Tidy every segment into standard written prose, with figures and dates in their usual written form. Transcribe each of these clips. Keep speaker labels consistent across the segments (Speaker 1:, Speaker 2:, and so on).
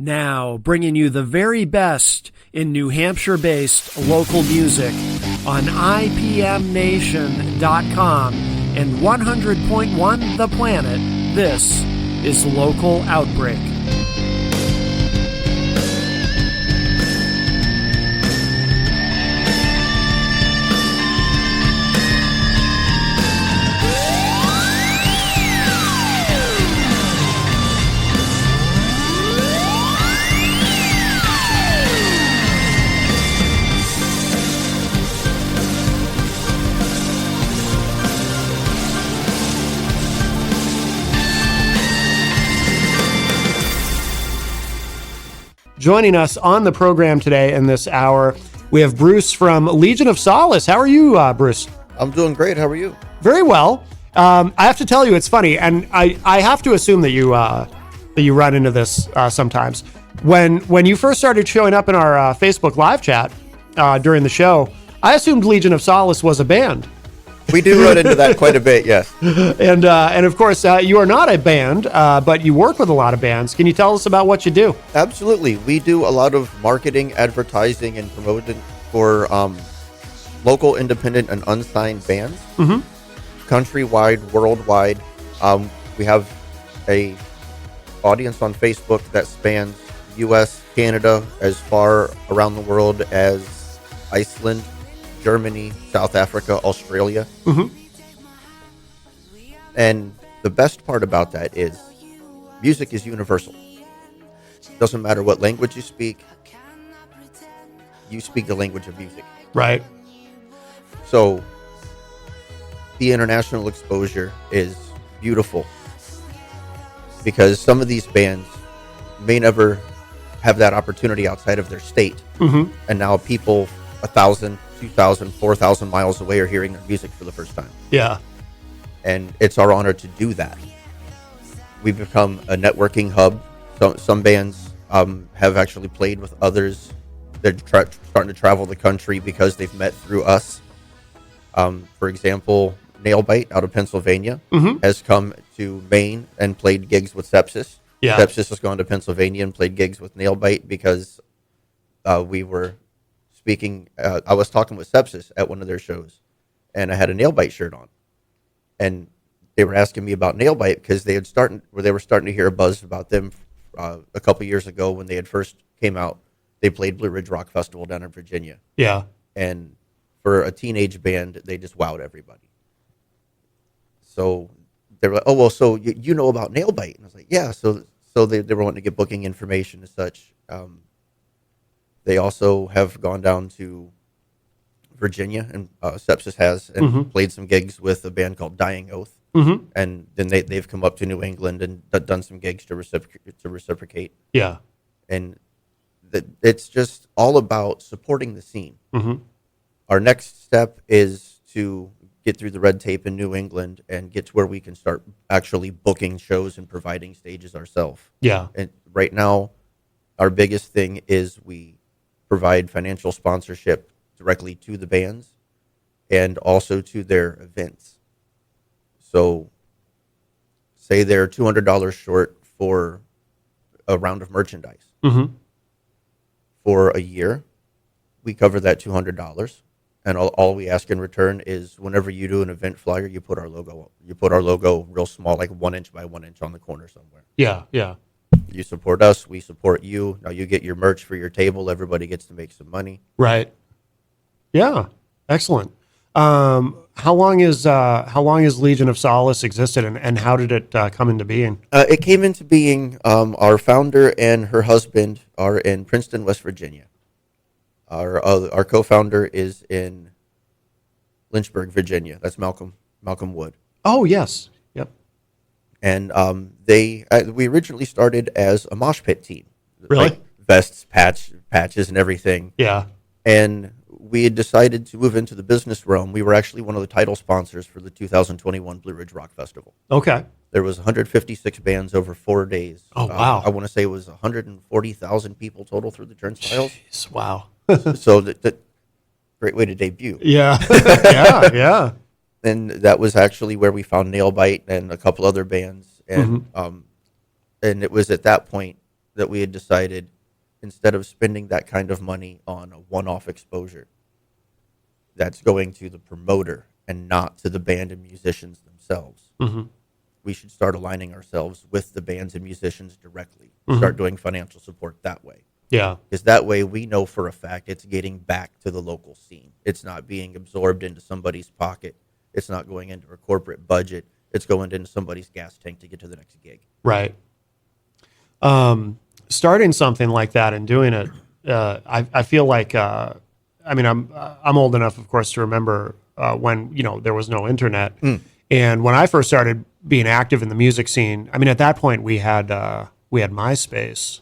Speaker 1: Now, bringing you the very best in New Hampshire-based local music on IPMNation.com and 100.1 The Planet, this is Local Outbreak. Joining us on the program today in this hour, we have Bruce from Legion of Solace. How are you, Bruce?
Speaker 2: I'm doing great. How are you?
Speaker 1: Very well. I have to tell you, it's funny, and I have to assume that you run into this sometimes. When you first started showing up in our Facebook live chat during the show, I assumed Legion of Solace was a band.
Speaker 2: We do run into that quite a bit, yes.
Speaker 1: And of course, you are not a band, but you work with a lot of bands. Can you tell us about what you do?
Speaker 2: Absolutely. We do a lot of marketing, advertising, and promoting for local, independent, and unsigned bands. Mm-hmm. Countrywide, worldwide. We have a audience on Facebook that spans U.S., Canada, as far around the world as Iceland, Germany, South Africa, Australia. Mm-hmm. And the best part about that is music is universal. Doesn't matter what language you speak the language of music.
Speaker 1: Right.
Speaker 2: So the international exposure is beautiful because some of these bands may never have that opportunity outside of their state. Mm-hmm. And now people 1,000, 2,000, 4,000 miles away are hearing their music for the first time.
Speaker 1: Yeah.
Speaker 2: And it's our honor to do that. We've become a networking hub. Some bands have actually played with others. They're starting to travel the country because they've met through us. For example, Nailbite out of Pennsylvania has come to Maine and played gigs with Sepsis.
Speaker 1: Yeah.
Speaker 2: Sepsis has gone to Pennsylvania and played gigs with Nailbite because we were speaking. I was talking with Sepsis at one of their shows, and I had a Nailbite shirt on, and they were asking me about Nailbite because they were starting to hear a buzz about them a couple years ago when they had first came out. They played Blue Ridge Rock Festival down in Virginia.
Speaker 1: Yeah,
Speaker 2: and for a teenage band, they just wowed everybody. So they were like, "Oh well, so you know about Nailbite?" And I was like, "Yeah." So they were wanting to get booking information and such. They also have gone down to Virginia, and Sepsis has, and played some gigs with a band called Dying Oath. Mm-hmm. And then they've come up to New England and done some gigs to reciprocate.
Speaker 1: Yeah.
Speaker 2: And it's just all about supporting the scene. Mm-hmm. Our next step is to get through the red tape in New England and get to where we can start actually booking shows and providing stages ourselves.
Speaker 1: Yeah.
Speaker 2: And right now, our biggest thing is we provide financial sponsorship directly to the bands and also to their events. So say they're $200 short for a round of merchandise. Mm-hmm. For a year, we cover that $200, and all we ask in return is whenever you do an event flyer, you put our logo real small, like 1 inch by 1 inch on the corner somewhere.
Speaker 1: Yeah, yeah.
Speaker 2: You support us, we support you. Now you get your merch for your table. Everybody gets to make some money.
Speaker 1: Right. Yeah. Excellent. How long is Legion of Solace existed, and how did it come into being?
Speaker 2: It came into being. Our founder and her husband are in Princeton, West Virginia. Our co-founder is in Lynchburg, Virginia. That's Malcolm Wood.
Speaker 1: Oh yes. Yep.
Speaker 2: And we originally started as a mosh pit team.
Speaker 1: Really?
Speaker 2: Like vests, patches, and everything.
Speaker 1: Yeah.
Speaker 2: And we had decided to move into the business realm. We were actually one of the title sponsors for the 2021 Blue Ridge Rock Festival.
Speaker 1: Okay.
Speaker 2: There was 156 bands over 4 days.
Speaker 1: Oh, wow.
Speaker 2: I want to say it was 140,000 people total through the turnstiles.
Speaker 1: Jeez, wow.
Speaker 2: So that great way to debut.
Speaker 1: Yeah. yeah.
Speaker 2: And that was actually where we found Nailbite and a couple other bands. And and it was at that point that we had decided, instead of spending that kind of money on a one-off exposure, that's going to the promoter and not to the band and musicians themselves.
Speaker 1: Mm-hmm.
Speaker 2: We should start aligning ourselves with the bands and musicians directly.
Speaker 1: Mm-hmm.
Speaker 2: Start doing financial support that way.
Speaker 1: Yeah.
Speaker 2: Because that way we know for a fact it's getting back to the local scene. It's not being absorbed into somebody's pocket. It's not going into a corporate budget. It's going into somebody's gas tank to get to the next gig.
Speaker 1: Right. Starting something like that and doing it, I feel like, I mean, I'm old enough, of course, to remember when, you know, there was no internet. And when I first started being active in the music scene, I mean, at that point we had MySpace.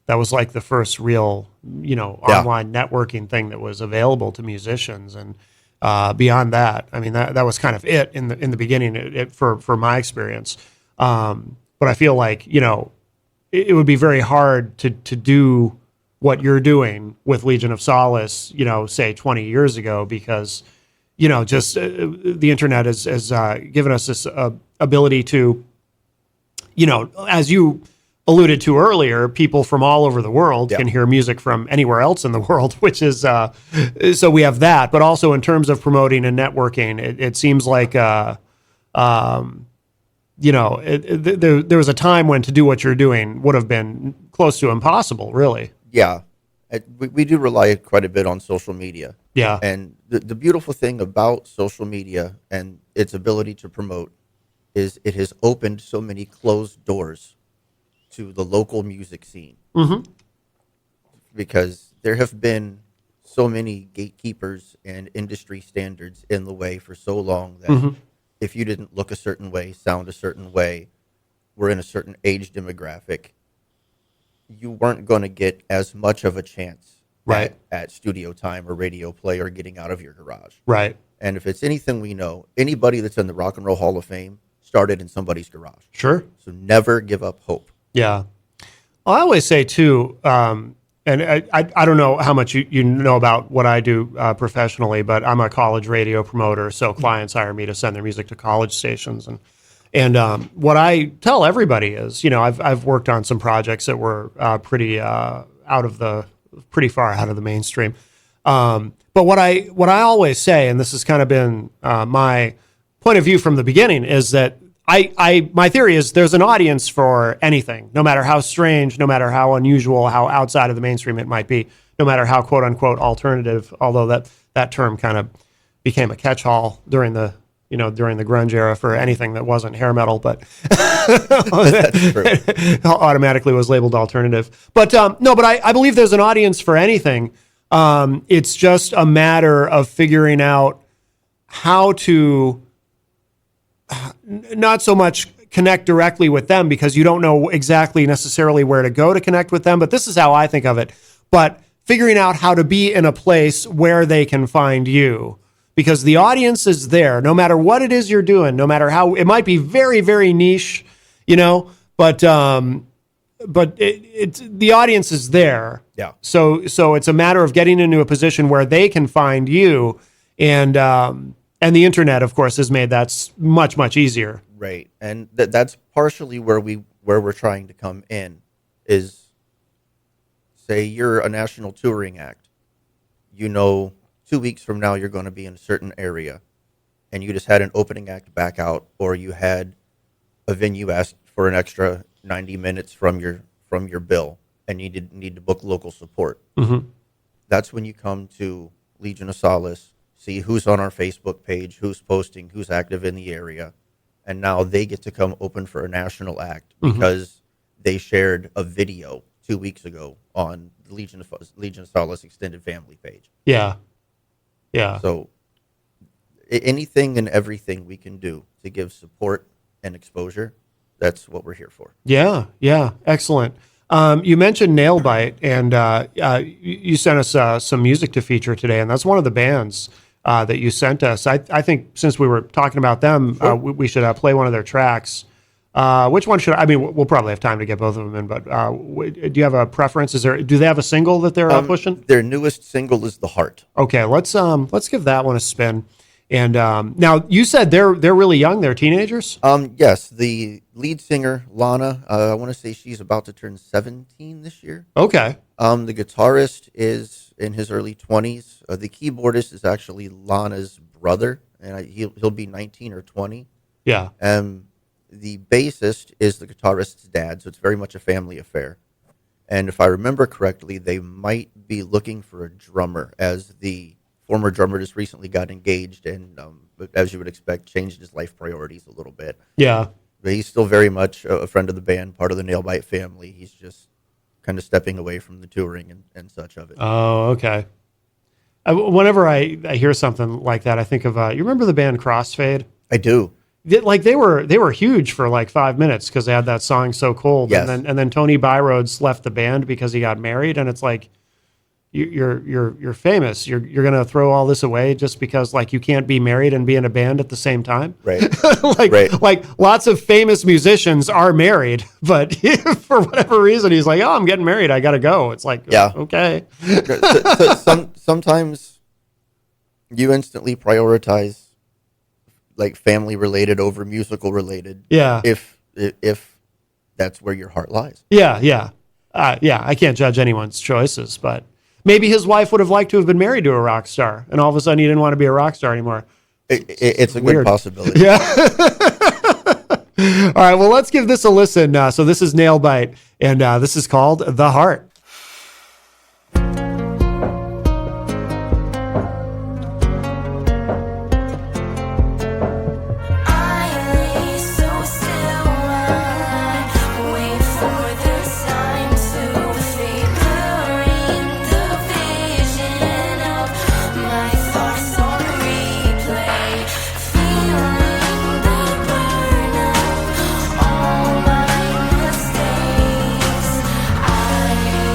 Speaker 1: That was like the first real, you know, online networking thing that was available to musicians. And beyond that, I mean, that was kind of it in the beginning for my experience. But I feel like, you know, it would be very hard to do what you're doing with Legion of Solace, you know, say 20 years ago, because, you know, just the internet has given us this ability to, you know, as you alluded to earlier, people from all over the world can hear music from anywhere else in the world, which is, so we have that. But also in terms of promoting and networking, it seems like, you know, there was a time when to do what you're doing would have been close to impossible, really.
Speaker 2: Yeah. We do rely quite a bit on social media.
Speaker 1: Yeah.
Speaker 2: And the beautiful thing about social media and its ability to promote is it has opened so many closed doors to the local music scene.
Speaker 1: Mm-hmm.
Speaker 2: Because there have been so many gatekeepers and industry standards in the way for so long that if you didn't look a certain way, sound a certain way, were in a certain age demographic, you weren't going to get as much of a chance at studio time or radio play or getting out of your garage.
Speaker 1: Right.
Speaker 2: And if it's anything we know, anybody that's in the Rock and Roll Hall of Fame started in somebody's garage.
Speaker 1: Sure.
Speaker 2: So never give up hope.
Speaker 1: Yeah. Well, I always say, too, and I don't know how much you know about what I do professionally, but I'm a college radio promoter, so clients hire me to send their music to college stations. And what I tell everybody is, you know, I've worked on some projects that were pretty far out of the mainstream. But what I always say, and this has kind of been my point of view from the beginning, is that my theory is there's an audience for anything, no matter how strange, no matter how unusual, how outside of the mainstream it might be, no matter how quote unquote alternative, although that term kind of became a catch-all during the grunge era for anything that wasn't hair metal, but
Speaker 2: That's true.
Speaker 1: automatically was labeled alternative. But no, but I believe there's an audience for anything. It's just a matter of figuring out how to not so much connect directly with them, because you don't know exactly necessarily where to go to connect with them. But this is how I think of it. But figuring out how to be in a place where they can find you, because the audience is there, no matter what it is you're doing, no matter how it might be very, very niche, you know, but the audience is there.
Speaker 2: Yeah.
Speaker 1: So it's a matter of getting into a position where they can find you, and the internet, of course, has made that much, much easier.
Speaker 2: Right. And that's partially where we're trying to come in is, say you're a national touring act. You know, 2 weeks from now, you're going to be in a certain area, and you just had an opening act back out, or you had a venue ask for an extra 90 minutes from your bill, and you need to book local support.
Speaker 1: Mm-hmm.
Speaker 2: That's when you come to Legion of Solace, see who's on our Facebook page, who's posting, who's active in the area, and now they get to come open for a national act because they shared a video 2 weeks ago on the Legion of Solace extended family page.
Speaker 1: Yeah. Yeah.
Speaker 2: So anything and everything we can do to give support and exposure, that's what we're here for.
Speaker 1: Yeah. Yeah. Excellent. You mentioned Nailbite, and you sent us some music to feature today, and that's one of the bands that you sent us. I think since we were talking about them, we should play one of their tracks. Which one should I mean? We'll probably have time to get both of them in, but do you have a preference? Do they have a single that they're pushing?
Speaker 2: Their newest single is "The Heart."
Speaker 1: Okay, let's give that one a spin, And now you said they're really young. They're teenagers.
Speaker 2: Yes, the lead singer Lana, I want to say she's about to turn 17 this year.
Speaker 1: Okay.
Speaker 2: The guitarist is in his early 20s. The keyboardist is actually Lana's brother, and he'll be 19 or 20.
Speaker 1: Yeah.
Speaker 2: The bassist is the guitarist's dad, so it's very much a family affair. And if I remember correctly, they might be looking for a drummer, as the former drummer just recently got engaged and, as you would expect, changed his life priorities a little bit.
Speaker 1: Yeah.
Speaker 2: But he's still very much a friend of the band, part of the Nailbite family. He's just kind of stepping away from the touring and such of it.
Speaker 1: Oh, okay. Whenever I hear something like that, I think of you remember the band Crossfade?
Speaker 2: I do.
Speaker 1: They were huge for like 5 minutes because they had that song "So Cold,"
Speaker 2: Yes.
Speaker 1: and then Tony Byroads left the band because he got married, and it's like you're famous. You're gonna throw all this away just because like you can't be married and be in a band at the same time.
Speaker 2: Right.
Speaker 1: like lots of famous musicians are married, but for whatever reason he's like, oh, I'm getting married, I gotta go. It's like,
Speaker 2: yeah,
Speaker 1: okay.
Speaker 2: Sometimes you instantly prioritize like family related over musical related.
Speaker 1: Yeah.
Speaker 2: If that's where your heart lies.
Speaker 1: Yeah. I can't judge anyone's choices, but maybe his wife would have liked to have been married to a rock star, and all of a sudden he didn't want to be a rock star anymore.
Speaker 2: It's a
Speaker 1: weird.
Speaker 2: good possibility.
Speaker 1: Yeah. All right, well, let's give this a listen. So this is Nailbite, and this is called The Heart.
Speaker 3: All my mistakes, I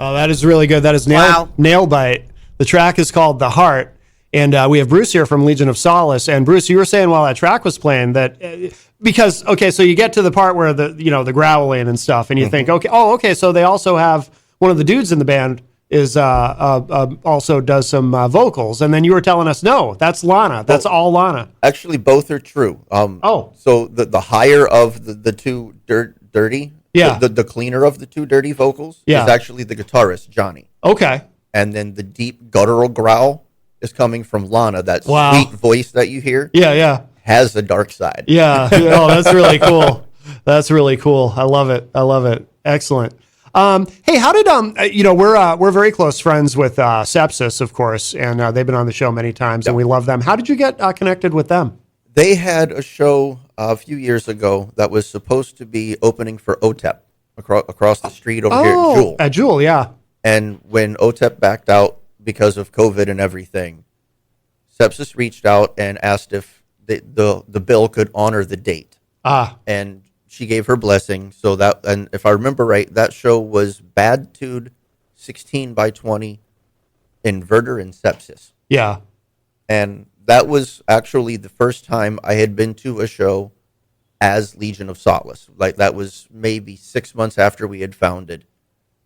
Speaker 1: Oh, that is really good. That is
Speaker 3: Wow.
Speaker 1: Nail Bite. The track is called The Heart. And we have Bruce here from Legion of Solace. And Bruce, you were saying while that track was playing that because, okay, so you get to the part where the growling and stuff, and you think, okay, so they also have one of the dudes in the band is also does some vocals. And then you were telling us, no, that's Lana. That's all Lana.
Speaker 2: Actually, both are true. So the higher of the two dirty,
Speaker 1: Yeah.
Speaker 2: the cleaner of the two dirty vocals
Speaker 1: Yeah.
Speaker 2: is actually the guitarist, Johnny.
Speaker 1: Okay.
Speaker 2: And then the deep guttural growl is coming from Lana. That
Speaker 1: Wow.
Speaker 2: sweet voice that you hear
Speaker 1: Yeah.
Speaker 2: has a dark side.
Speaker 1: Yeah. Oh, that's really cool. That's really cool. I love it. Excellent. Hey, how did we're very close friends with Sepsis, of course, and they've been on the show many times, and we love them. How did you get connected with them?
Speaker 2: They had a show a few years ago that was supposed to be opening for OTEP across the street over here at Jewel.
Speaker 1: At Jewel, yeah.
Speaker 2: And when OTEP backed out because of COVID and everything, Sepsis reached out and asked if the bill could honor the date. And she gave her blessing. So that, and if I remember right, that show was Bad Tude 16 by 20 Inverter and Sepsis.
Speaker 1: Yeah.
Speaker 2: And that was actually the first time I had been to a show as Legion of Solace. Like that was maybe 6 months after we had founded.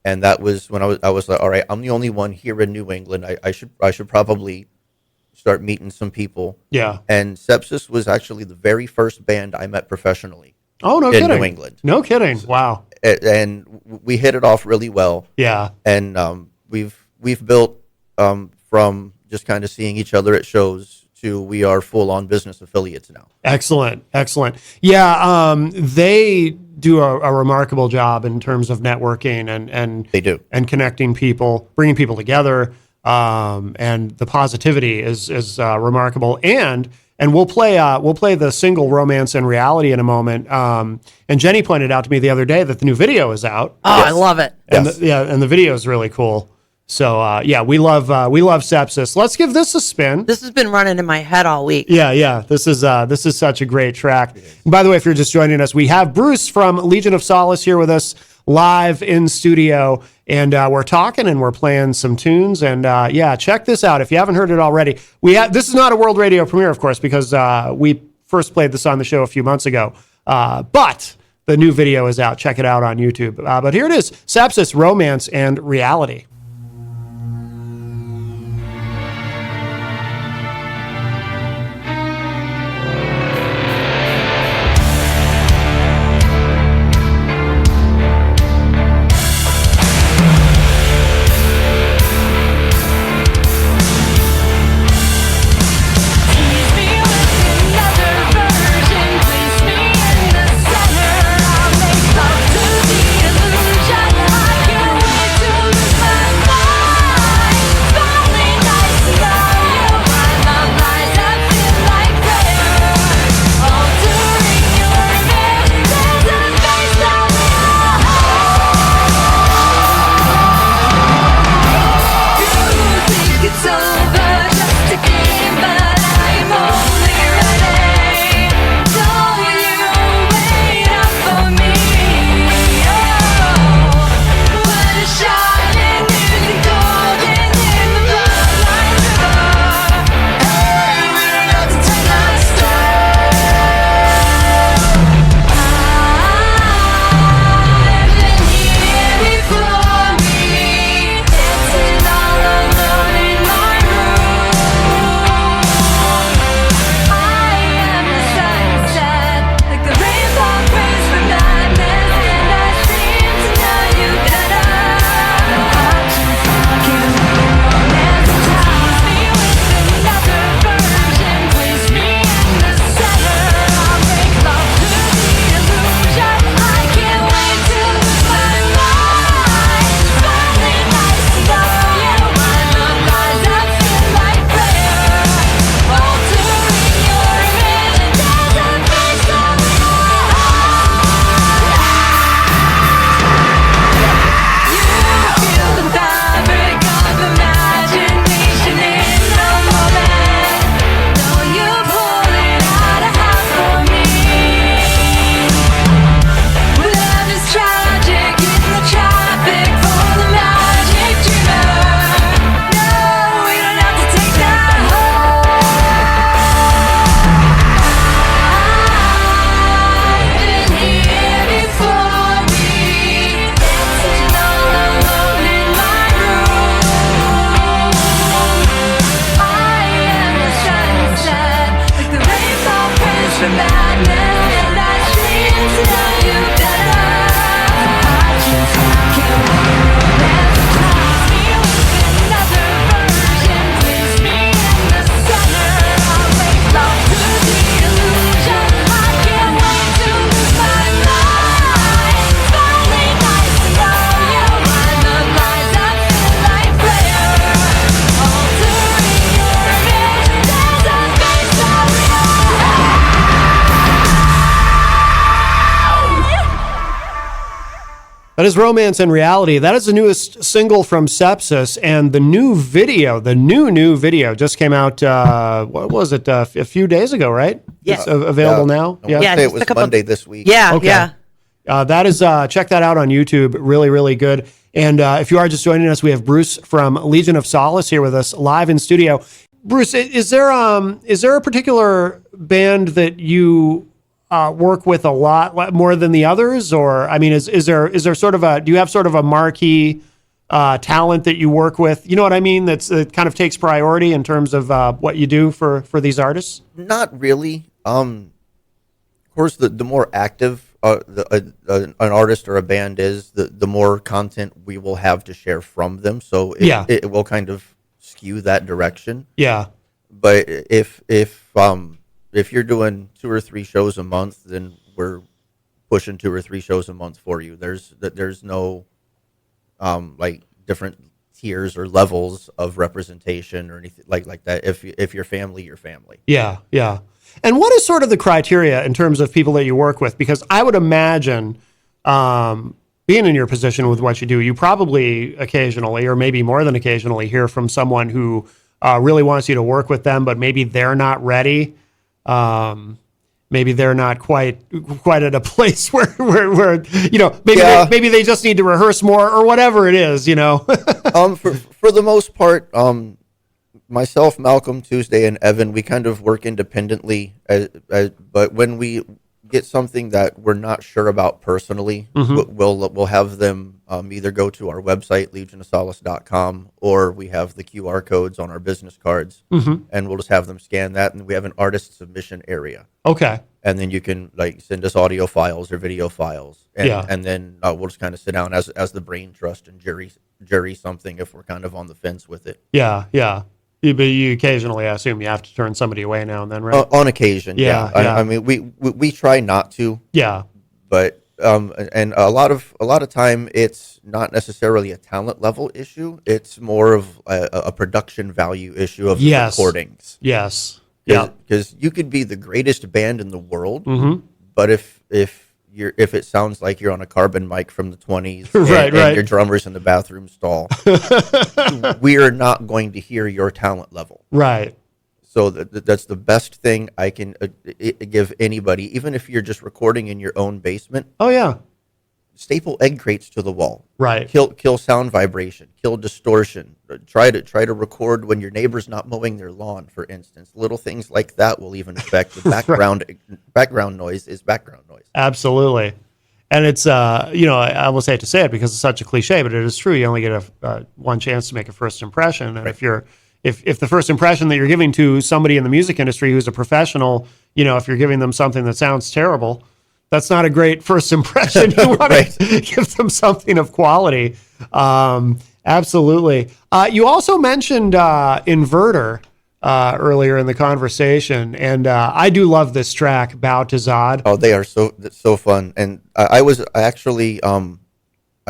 Speaker 2: And that was when I was like, all right, I'm the only one here in New England. I should probably start meeting some people.
Speaker 1: Yeah.
Speaker 2: And Sepsis was actually the very first band I met professionally.
Speaker 1: Oh, no
Speaker 2: in
Speaker 1: kidding.
Speaker 2: New England.
Speaker 1: No kidding. Wow.
Speaker 2: And we hit it off really well.
Speaker 1: Yeah.
Speaker 2: And we've built from just kind of seeing each other at shows to we are full on business affiliates now.
Speaker 1: Excellent. Yeah. They do a remarkable job in terms of networking and
Speaker 2: They do.
Speaker 1: and connecting people, bringing people together. And the positivity is remarkable. And we'll play the single Romance and Reality in a moment. And Jenny pointed out to me the other day that the new video is out.
Speaker 3: Oh, I love it.
Speaker 1: And
Speaker 2: Yes.
Speaker 1: and the video is really cool. So we love Sepsis. Let's give this a spin.
Speaker 3: This has been running in my head all week.
Speaker 1: Yeah. This is such a great track. And by the way, if you're just joining us, we have Bruce from Legion of Solace here with us live in studio, and we're talking and we're playing some tunes. And check this out if you haven't heard it already. This is not a world radio premiere, of course, because we first played this on the show a few months ago. But the new video is out. Check it out on YouTube. But here it is: Sepsis, Romance and Reality.
Speaker 4: Illusion, I can't wait to lose my
Speaker 1: That is Romance and Reality. That is the newest single from Sepsis, and the new video just came out, what was it, a few days ago, right?
Speaker 3: Yeah.
Speaker 1: It's available now?
Speaker 2: I want to say it was Monday this week.
Speaker 3: Yeah,
Speaker 1: Okay.
Speaker 3: yeah.
Speaker 1: That is, check that out on YouTube. Really, really good. And if you are just joining us, we have Bruce from Legion of Solace here with us live in studio. Bruce, is there a particular band that you work with a lot more than the others, or I mean, is there sort of do you have sort of a marquee talent that you work with? You know what I mean? That kind of takes priority in terms of what you do for these artists.
Speaker 2: Not really. Of course, the more active an artist or a band is, the more content we will have to share from them. So it will kind of skew that direction.
Speaker 1: Yeah.
Speaker 2: But if you're doing 2 or 3 shows a month, then we're pushing 2 or 3 shows a month for you. There's no like different tiers or levels of representation or anything like that. If you're family, you're family.
Speaker 1: Yeah, yeah. And what is sort of the criteria in terms of people that you work with? Because I would imagine, being in your position with what you do, you probably occasionally, or maybe more than occasionally, hear from someone who really wants you to work with them, but maybe they're not ready. Maybe they're not quite at a place where you know, maybe they just need to rehearse more or whatever it is, you know.
Speaker 2: For the most part, myself, Malcolm, Tuesday, and Evan, we kind of work independently. But when we get something that we're not sure about personally, we'll have them either go to our website, legionofsolace.com, or we have the QR codes on our business cards, and we'll just have them scan that, and we have an artist submission area.
Speaker 1: Okay.
Speaker 2: And then you can like send us audio files or video files, and then we'll just kind of sit down as the brain trust and jury something if we're kind of on the fence with it.
Speaker 1: Yeah, yeah. But you occasionally, I assume, you have to turn somebody away now and then, right?
Speaker 2: On occasion, yeah. I mean, we try not to.
Speaker 1: Yeah.
Speaker 2: But and a lot of time, it's not necessarily a talent level issue. It's more of a production value issue of the recordings.
Speaker 1: Yes.
Speaker 2: Yeah. Because you could be the greatest band in the world, but if it sounds like you're on a carbon mic from the 20s and your drummer's in the bathroom stall, we are not going to hear your talent level.
Speaker 1: Right.
Speaker 2: So that's the best thing I can give anybody, even if you're just recording in your own basement.
Speaker 1: Oh, yeah.
Speaker 2: Staple egg crates to the wall.
Speaker 1: Right.
Speaker 2: Kill sound vibration. Kill distortion. Try to record when your neighbor's not mowing their lawn, for instance. Little things like that will even affect the background. Background noise is background noise. Absolutely.
Speaker 1: And it's, I almost hate to say it because it's such a cliche, but it is true. You only get one chance to make a first impression. And if the first impression that you're giving to somebody in the music industry who's a professional, if you're giving them something that sounds terrible, that's not a great first impression. You want to give them something of quality. Absolutely. You also mentioned Inverter earlier in the conversation, and I do love this track, Bow to Zod.
Speaker 2: Oh, they are so fun. And I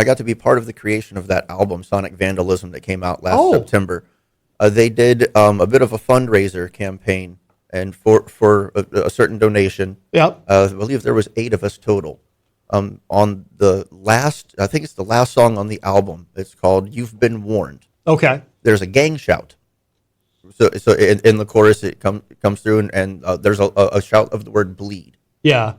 Speaker 2: got to be part of the creation of that album, Sonic Vandalism, that came out last September. They did a bit of a fundraiser campaign, and for a certain donation. Yep. I believe there was 8 of us total. On the last, I think it's the last song on the album. It's called "You've Been Warned." Okay. There's a gang shout. So in the chorus, it comes through, and there's a shout of the word "bleed." Yeah.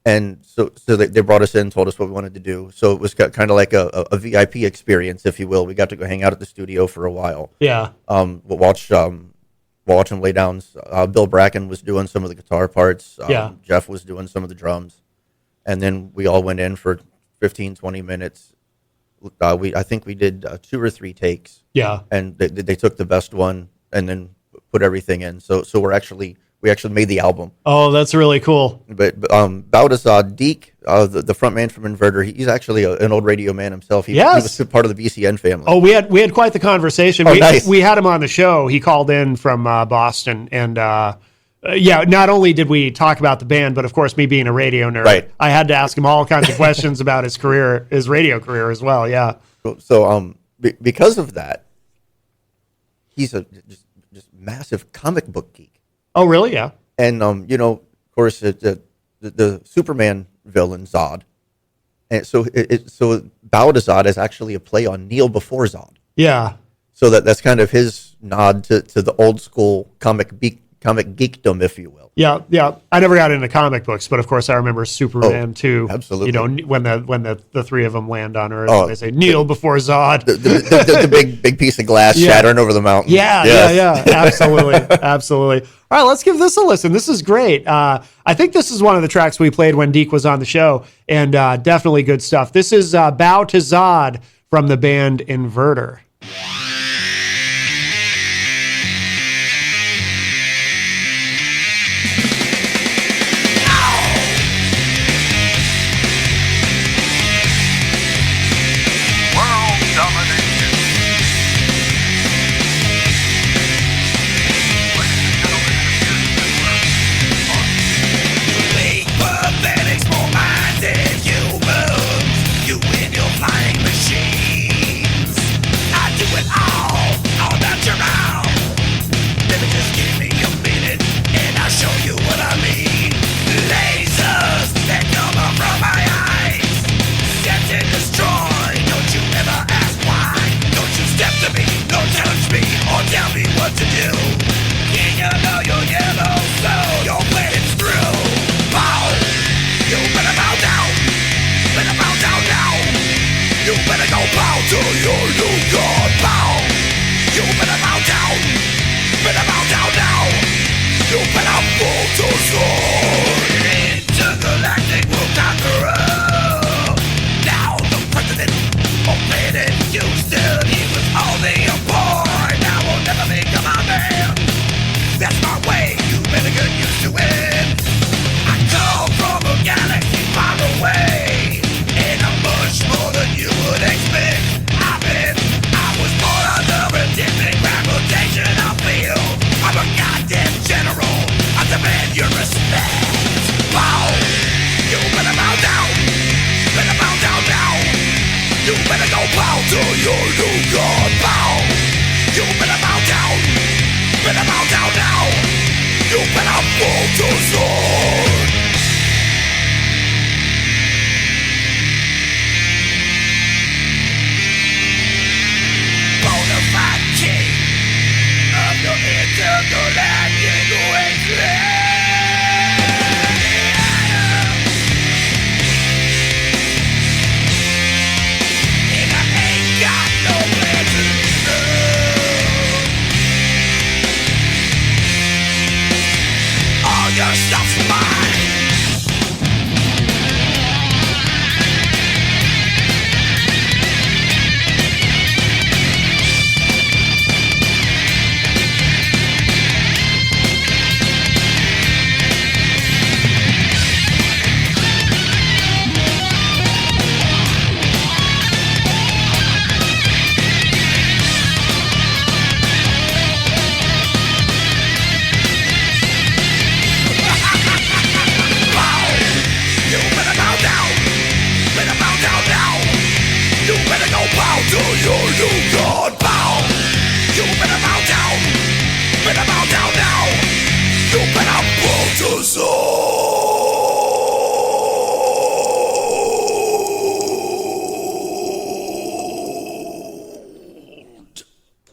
Speaker 2: And so they brought us in, told us what we wanted to do. So it was kind of like a VIP experience, if you will. We got to go hang out at the studio for a while. Yeah. We'll watch them lay down. Bill Bracken was doing some of the guitar parts. Jeff was doing some of the drums. And then we all went in for 15, 20 minutes. I think we did 2 or 3 takes. Yeah. And they took the best one and then put everything in. So we're actually We actually made the album.
Speaker 1: Oh, that's really cool.
Speaker 2: But Baltazar Deke, the front man from Inverter, he's actually an old radio man himself. He was part of the BCN family.
Speaker 1: Oh, we had quite the conversation.
Speaker 2: Oh, nice.
Speaker 1: We had him on the show. He called in from Boston, and not only did we talk about the band, but of course, me being a radio nerd,
Speaker 2: right.
Speaker 1: I had to ask him all kinds of questions about his career, his radio career as well. Yeah.
Speaker 2: So because of that, he's a just massive comic book geek.
Speaker 1: Oh, really? Yeah.
Speaker 2: And of course, the Superman villain Zod, and so Baltazar is actually a play on Kneel Before Zod.
Speaker 1: Yeah.
Speaker 2: So that's kind of his nod to the old school comic geekdom, if you will.
Speaker 1: Yeah, yeah. I never got into comic books, but of course I remember Superman too.
Speaker 2: Absolutely.
Speaker 1: When the three of them land on Earth, they say kneel before Zod.
Speaker 2: The big piece of glass shattering over the mountain.
Speaker 1: Yeah. Absolutely, absolutely. All right, let's give this a listen. This is great. I think this is one of the tracks we played when Deke was on the show, and definitely good stuff. This is Bow to Zod from the band Inverter.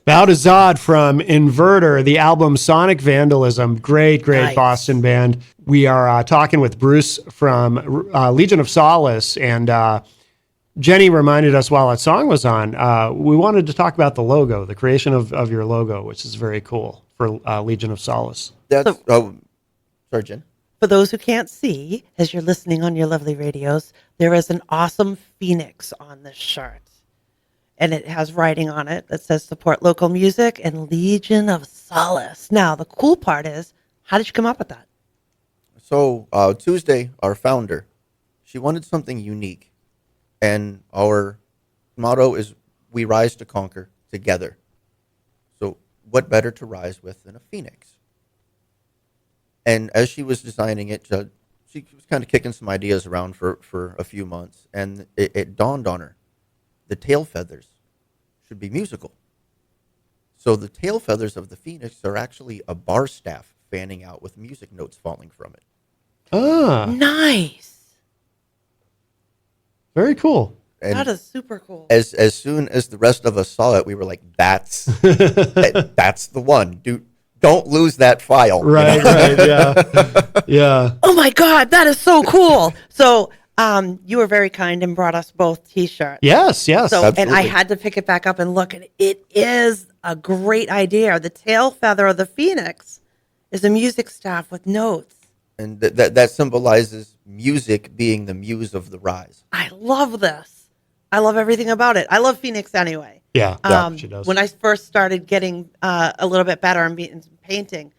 Speaker 1: Bow to Zod from Inverter, the album Sonic Vandalism. Great nice. Boston band. We are talking with Bruce from Legion of Solace, and Jenny reminded us while that song was on, we wanted to talk about the logo, the creation of your logo, which is very cool for Legion of Solace.
Speaker 2: That's, sorry, Jen.
Speaker 3: For those who can't see, as you're listening on your lovely radios, there is an awesome phoenix on this shirt. And it has writing on it that says support local music and Legion of Solace. Now, the cool part is How did you come up with that?
Speaker 2: So Tuesday, our founder, she wanted something unique, and our motto is "We rise to conquer together." So what better to rise with than a phoenix? And as she was designing it, she was kind of kicking some ideas around for a few months, and it dawned on her: the tail feathers should be musical. So the tail feathers of the phoenix are actually a bar staff fanning out with music notes falling from it.
Speaker 1: Ah,
Speaker 3: Nice.
Speaker 1: very cool.
Speaker 2: And
Speaker 3: That is super cool.
Speaker 2: as soon as the rest of us saw it, we were like, "That's that's the one, dude. Don't lose that file."
Speaker 1: Right, right, yeah, yeah.
Speaker 3: Oh my God, that is so cool. So you were very kind and brought us both T-shirts.
Speaker 1: Yes, yes.
Speaker 3: So, and I
Speaker 2: Absolutely.
Speaker 3: had to pick it back up and look, and it is a great idea. The tail feather of the phoenix is a music staff with notes.
Speaker 2: And that symbolizes music being the muse of the rise.
Speaker 3: I love this. I love everything about it. I love Phoenix anyway.
Speaker 1: Yeah, she does.
Speaker 3: When I first started getting a little bit better in painting,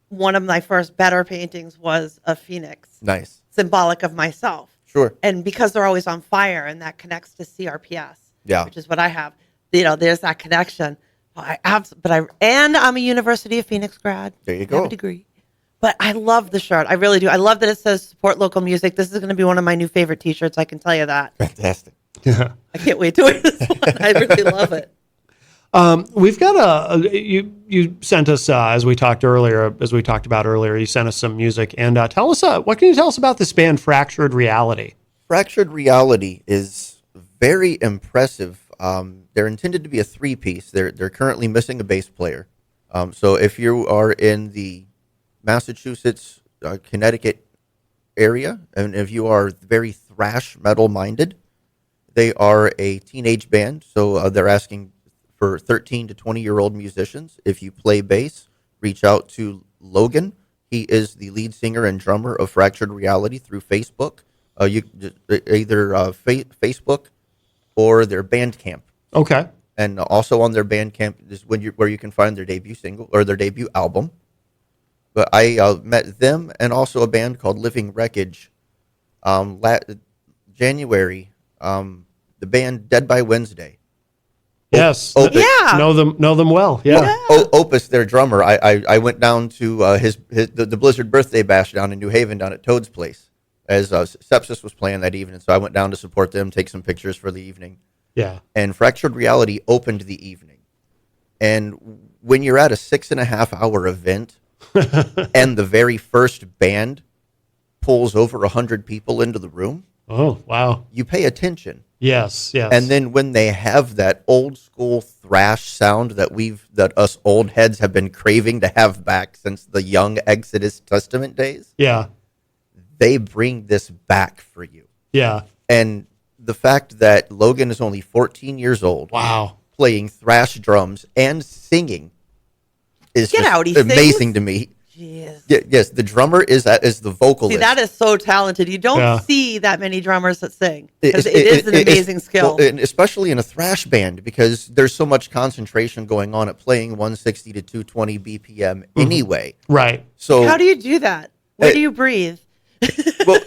Speaker 3: one of my first better paintings was a phoenix,
Speaker 2: Nice.
Speaker 3: symbolic of myself.
Speaker 2: Sure.
Speaker 3: And because they're always on fire, and that connects to CRPS,
Speaker 2: Yeah.
Speaker 3: which is what I have. There's that connection. And I'm a University of Phoenix grad.
Speaker 2: There you
Speaker 3: I have
Speaker 2: go.
Speaker 3: a degree. But I love the shirt. I really do. I love that it says support local music. This is going to be one of my new favorite T-shirts. I can tell you that.
Speaker 2: Fantastic.
Speaker 1: Yeah.
Speaker 3: I can't wait to wear this one. I really love it.
Speaker 1: We've got you sent us as we talked about earlier. You sent us some music, and tell us what can you tell us about this band Fractured Reality?
Speaker 2: Fractured Reality is very impressive. They're intended to be a three-piece. They're currently missing a bass player. So if you are in the Massachusetts, Connecticut area, and if you are very thrash metal minded, they are a teenage band. So they're asking for 13 to 20-year-old musicians. If you play bass, reach out to Logan. He is the lead singer and drummer of Fractured Reality through Facebook. You either Facebook or their Bandcamp.
Speaker 1: Okay.
Speaker 2: And also on their Bandcamp is where you can find their debut single or their debut album. But I met them and also a band called Living Wreckage. January, the band Dead by Wednesday.
Speaker 1: Yes.
Speaker 2: Opus,
Speaker 3: Yeah.
Speaker 1: Know them well. Yeah.
Speaker 2: Opus, their drummer. I went down to the Blizzard birthday bash down in New Haven down at Toad's place as Sepsis was playing that evening. So I went down to support them, take some pictures for the evening.
Speaker 1: Yeah.
Speaker 2: And Fractured Reality opened the evening. And when you're at a 6.5 hour event and the very first band pulls over 100 people into the room,
Speaker 1: Oh, wow.
Speaker 2: you pay attention.
Speaker 1: Yes. Yes.
Speaker 2: And then when they have that old school thrash sound that us old heads have been craving to have back since the young Exodus Testament days,
Speaker 1: yeah.
Speaker 2: they bring this back for you.
Speaker 1: Yeah.
Speaker 2: And the fact that Logan is only 14 years old,
Speaker 1: Wow.
Speaker 2: playing thrash drums and singing is
Speaker 3: Get
Speaker 2: just
Speaker 3: out, he
Speaker 2: amazing
Speaker 3: sings?
Speaker 2: to me.
Speaker 3: Jeez.
Speaker 2: Yes, the drummer is the vocalist.
Speaker 3: See, that is so talented. You don't
Speaker 1: Yeah.
Speaker 3: see that many drummers that sing. Because it is an amazing skill.
Speaker 2: Well, and especially in a thrash band, because there's so much concentration going on at playing 160 to 220 BPM anyway.
Speaker 1: Right.
Speaker 2: So
Speaker 3: How do you do that? Where do you breathe?
Speaker 2: well,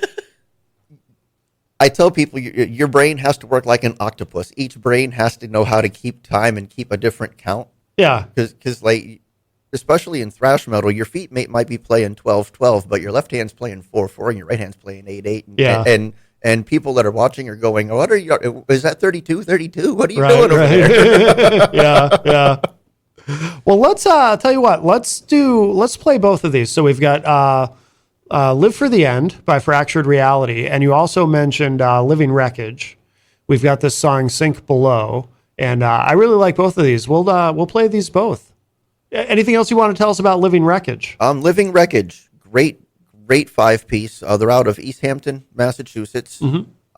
Speaker 2: I tell people your brain has to work like an octopus. Each brain has to know how to keep time and keep a different count.
Speaker 1: Yeah.
Speaker 2: Because like, especially in thrash metal, your feet might be playing 12-12, but your left hand's playing 4-4 and your right hand's playing 8-8.
Speaker 1: Yeah.
Speaker 2: And people that are watching are going, "What are you? Is that 32-32? What are you
Speaker 1: Right,
Speaker 2: doing over there?"
Speaker 1: yeah. Yeah. Well, let's tell you what. Let's play both of these. So we've got "Live for the End" by Fractured Reality, and you also mentioned "Living Wreckage." We've got this song "Sink Below," and I really like both of these. We'll play these both. Anything else you want to tell us about "Living Wreckage"?
Speaker 2: Living Wreckage, great 5-piece. They're out of East Hampton, Massachusetts.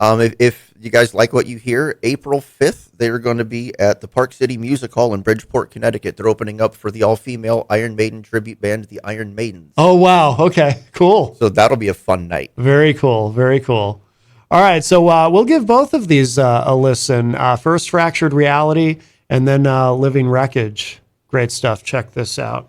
Speaker 2: If you guys like what you hear, April 5th, they're going to be at the Park City Music Hall in Bridgeport, Connecticut. They're opening up for the all-female Iron Maiden tribute band, the Iron Maidens.
Speaker 1: Oh, wow. Okay, cool.
Speaker 2: So that'll be a fun night.
Speaker 1: Very cool. Very cool. All right. So we'll give both of these a listen. First, Fractured Reality, and then Living Wreckage. Great stuff. Check this out.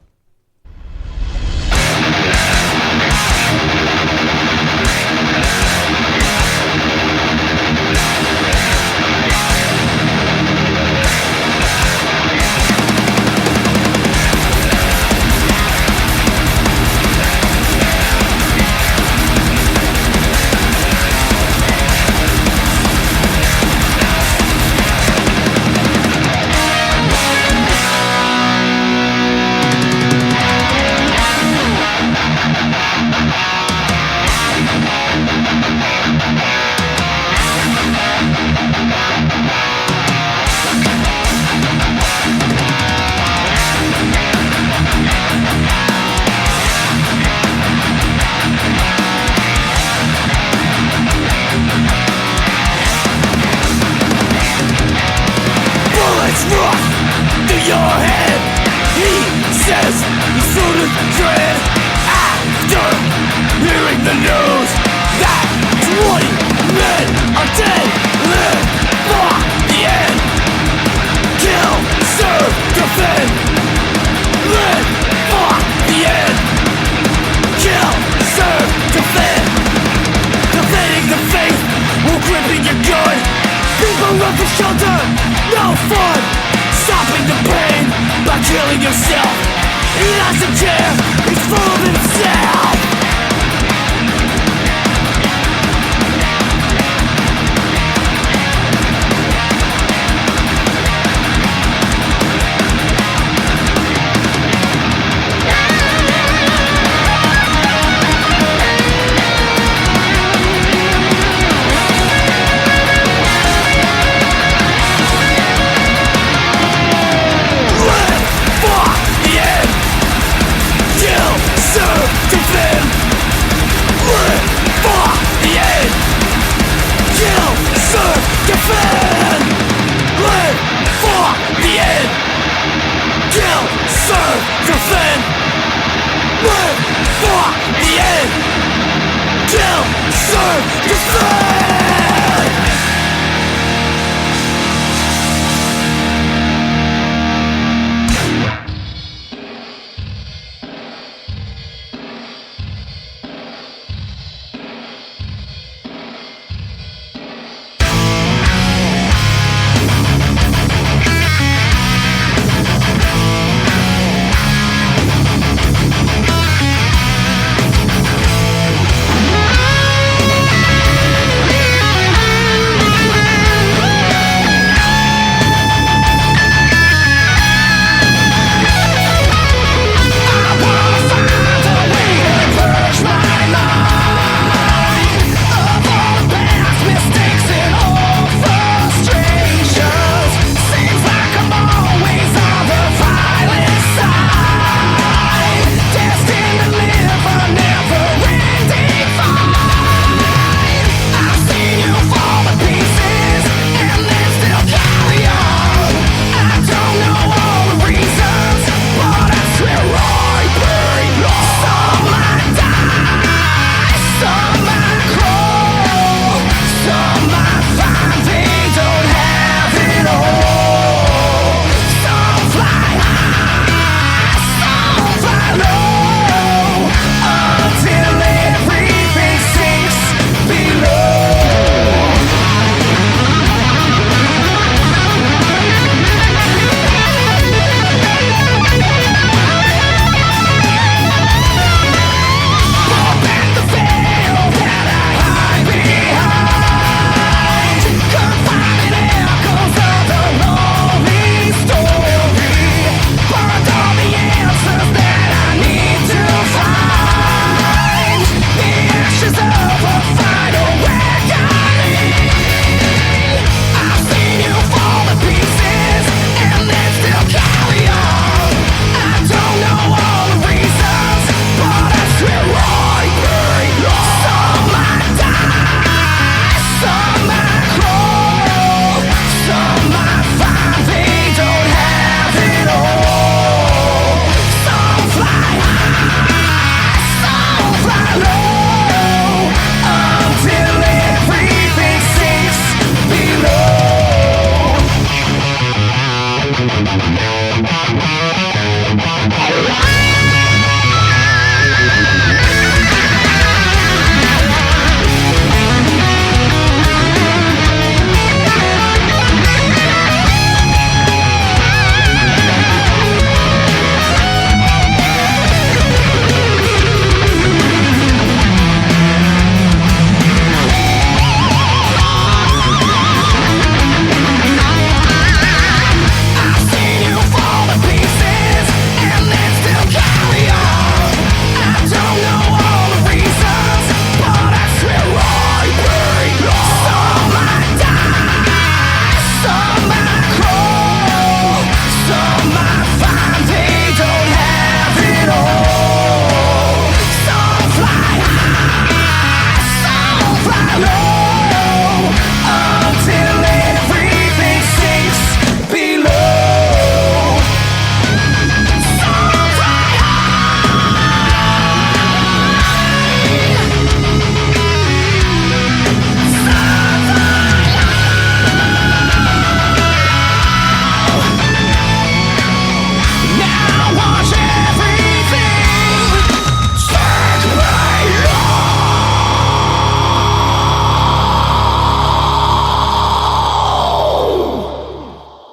Speaker 4: yourself. He doesn't care, he's full of himself.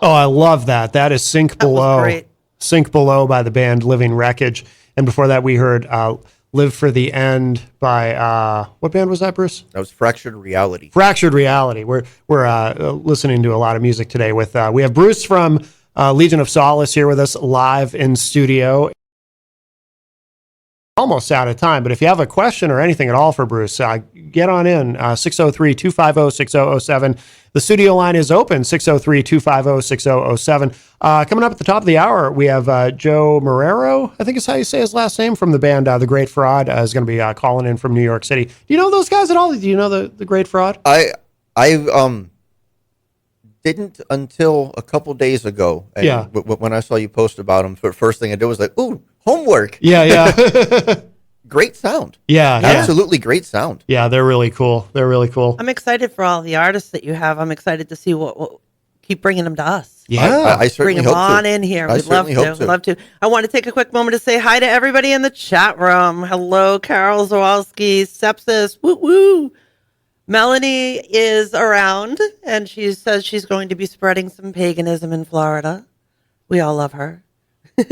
Speaker 1: Oh, I love that. That is Sink
Speaker 3: That was
Speaker 1: Below.
Speaker 3: great.
Speaker 1: Sink Below by the band Living Wreckage. And before that, we heard Live for the End by, what band was that, Bruce?
Speaker 2: That was Fractured Reality.
Speaker 1: Fractured Reality. We're listening to a lot of music today with, we have Bruce from Legion of Solace here with us live in studio. Almost out of time, but if you have a question or anything at all for Bruce, get on in, 603-250-6007. The studio line is open, 603-250-6007. Coming up at the top of the hour, we have Joe Marrero, I think is how you say his last name, from the band The Great Fraud, is going to be calling in from New York City. Do you know those guys at all? Do you know the Great Fraud?
Speaker 2: I didn't until a couple days ago. And
Speaker 1: Yeah.
Speaker 2: When I saw you post about them, the first thing I did was like, ooh, homework.
Speaker 1: Yeah.
Speaker 2: Great sound.
Speaker 1: Yeah.
Speaker 2: Absolutely great sound.
Speaker 1: Yeah, they're really cool. They're really cool.
Speaker 3: I'm excited for all the artists that you have. I'm excited to see what keep bringing them to us.
Speaker 1: Yeah.
Speaker 2: I certainly
Speaker 3: Bring
Speaker 2: hope
Speaker 3: them on
Speaker 2: to.
Speaker 3: in here.
Speaker 2: I
Speaker 3: We'd love
Speaker 2: certainly
Speaker 3: to.
Speaker 2: hope to.
Speaker 3: We'd love to. I want to take a quick moment to say hi to everybody in the chat room. Hello, Carol Zawalski, Sepsis, woo woo. Melanie is around, and she says she's going to be spreading some paganism in Florida. We all love her.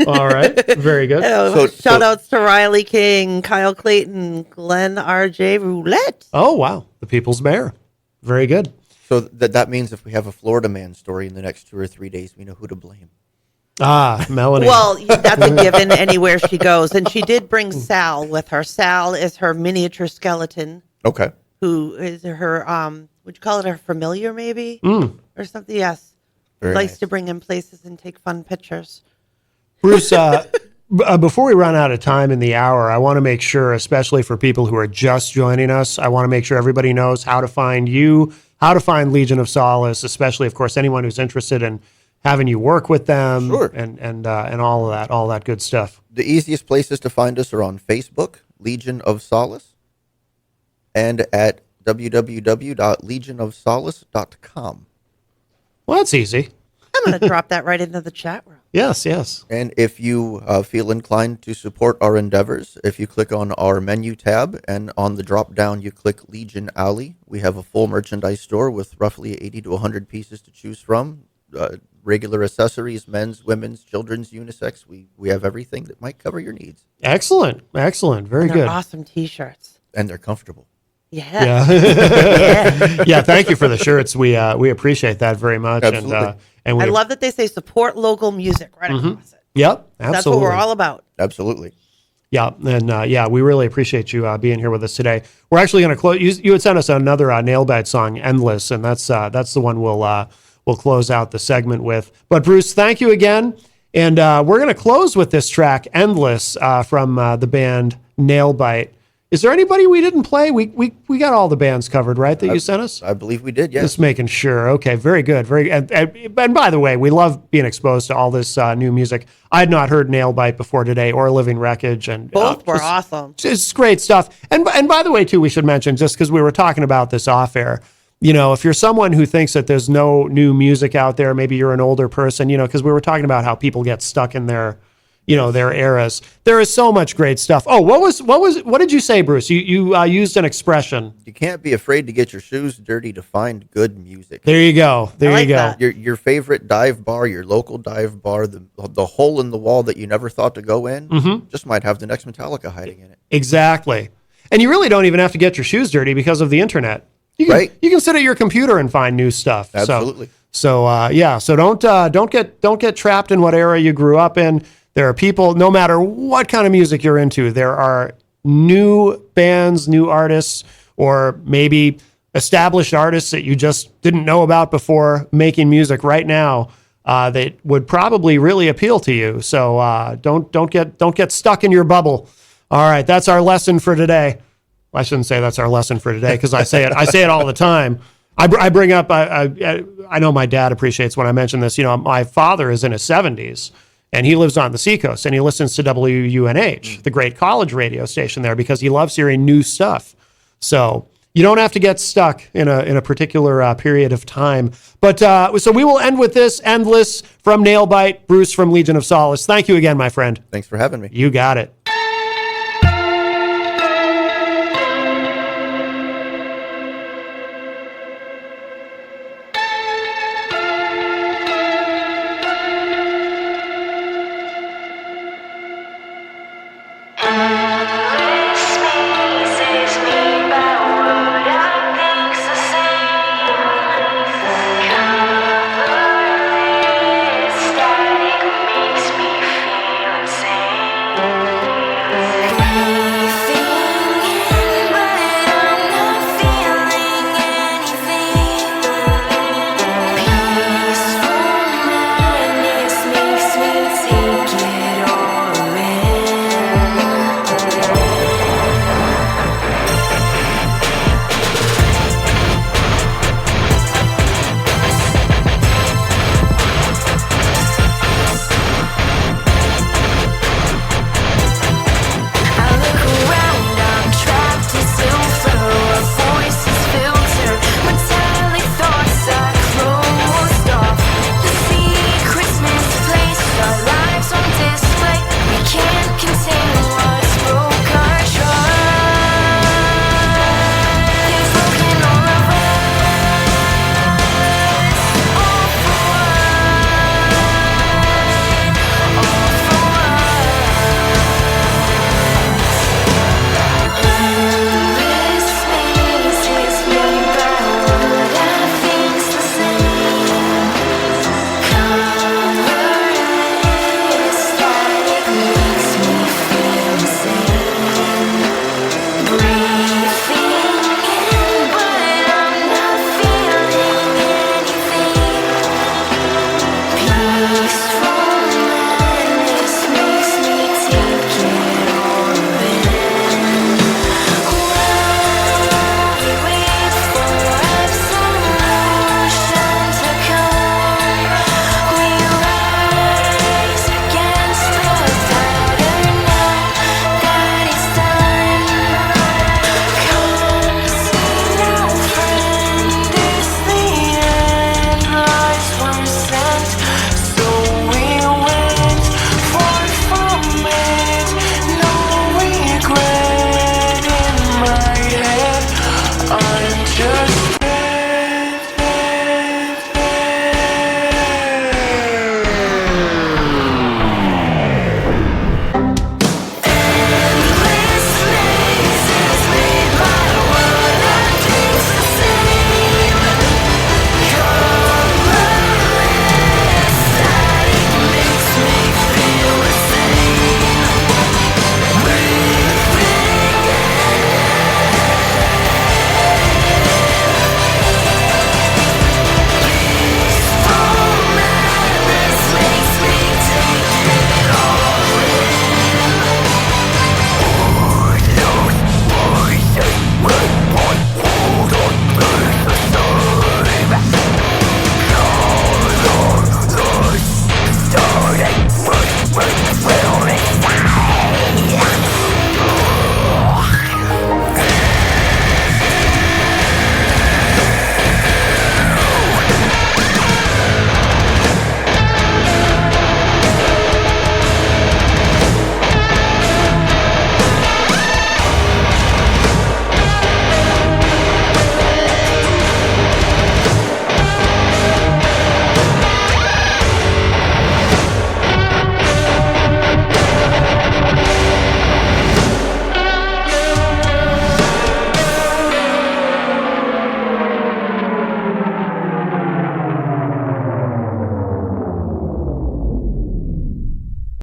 Speaker 1: All right. Very good.
Speaker 3: Shout outs to Riley King, Kyle Clayton, Glenn RJ Roulette.
Speaker 1: Oh, wow. The People's Mayor. Very good.
Speaker 2: So that means if we have a Florida man story in the next 2 or 3 days, we know who to blame.
Speaker 1: Melanie.
Speaker 3: Well, that's a given anywhere she goes. And she did bring Sal with her. Sal is her miniature skeleton,
Speaker 2: Okay.
Speaker 3: who is her, would you call it her familiar maybe? Or something, yes.
Speaker 2: Very
Speaker 3: Likes
Speaker 2: nice.
Speaker 3: to bring in places and take fun pictures.
Speaker 1: Bruce, before we run out of time in the hour, I want to make sure, especially for people who are just joining us, I want to make sure everybody knows how to find you, how to find Legion of Solace, especially, of course, anyone who's interested in having you work with them.
Speaker 2: Sure.
Speaker 1: And all that good stuff.
Speaker 2: The easiest places to find us are on Facebook, Legion of Solace, and at www.legionofsolace.com.
Speaker 1: Well, that's easy.
Speaker 3: I'm going to drop that right into the chat room.
Speaker 1: Yes.
Speaker 2: And if you feel inclined to support our endeavors, if you click on our menu tab and on the drop down you click Legion Alley, we have a full merchandise store with roughly 80 to 100 pieces to choose from. Regular accessories, men's, women's, children's, unisex. We have everything that might cover your needs.
Speaker 1: Excellent. Very
Speaker 3: And they're
Speaker 1: good.
Speaker 3: awesome T-shirts.
Speaker 2: And they're comfortable.
Speaker 3: Yeah.
Speaker 1: Yeah. Thank you for the shirts. We appreciate that very much.
Speaker 2: Absolutely.
Speaker 1: And
Speaker 3: I
Speaker 1: we
Speaker 3: love that they say support local music right across it.
Speaker 1: Yep. Absolutely.
Speaker 3: That's what we're all about.
Speaker 2: Absolutely.
Speaker 1: Yeah, and we really appreciate you being here with us today. We're actually going to close. You had sent us another Nailbite song, "Endless," and that's the one we'll close out the segment with. But Bruce, thank you again, and we're going to close with this track, "Endless," from the band Nailbite. Is there anybody we didn't play? We got all the bands covered, right? That you sent us.
Speaker 2: I believe we did, yes.
Speaker 1: Just making sure. Okay, very good. And by the way, we love being exposed to all this new music. I had not heard Nailbite before today or Living Wreckage, and
Speaker 3: Both were
Speaker 1: just-
Speaker 3: awesome.
Speaker 1: It's great stuff. And by the way, too, we should mention, just because we were talking about this off air, if you're someone who thinks that there's no new music out there, maybe you're an older person, because we were talking about how people get stuck in their eras. There is so much great stuff. Oh, what did you say, Bruce? You used an expression.
Speaker 2: You can't be afraid to get your shoes dirty to find good music.
Speaker 1: There you go.
Speaker 3: I like
Speaker 1: go.
Speaker 3: that.
Speaker 2: Your favorite dive bar, your local dive bar, the hole in the wall that you never thought to go in, just might have the next Metallica hiding in it.
Speaker 1: Exactly. And you really don't even have to get your shoes dirty because of the internet. You can,
Speaker 2: Right.
Speaker 1: You can sit at your computer and find new stuff.
Speaker 2: Absolutely.
Speaker 1: So don't get trapped in what era you grew up in. There are people, no matter what kind of music you're into, there are new bands, new artists, or maybe established artists that you just didn't know about before making music right now that would probably really appeal to you. So don't get stuck in your bubble. All right, that's our lesson for today. I shouldn't say that's our lesson for today because I say it all the time. I bring up, I know my dad appreciates when I mention this. My father is in his 70s. And he lives on the seacoast, and he listens to WUNH, the great college radio station there, because he loves hearing new stuff. So you don't have to get stuck in a particular period of time. But so we will end with this, "Endless" from Nailbite, Bruce from Legion of Solace. Thank you again, my friend.
Speaker 2: Thanks for having me.
Speaker 1: You got it.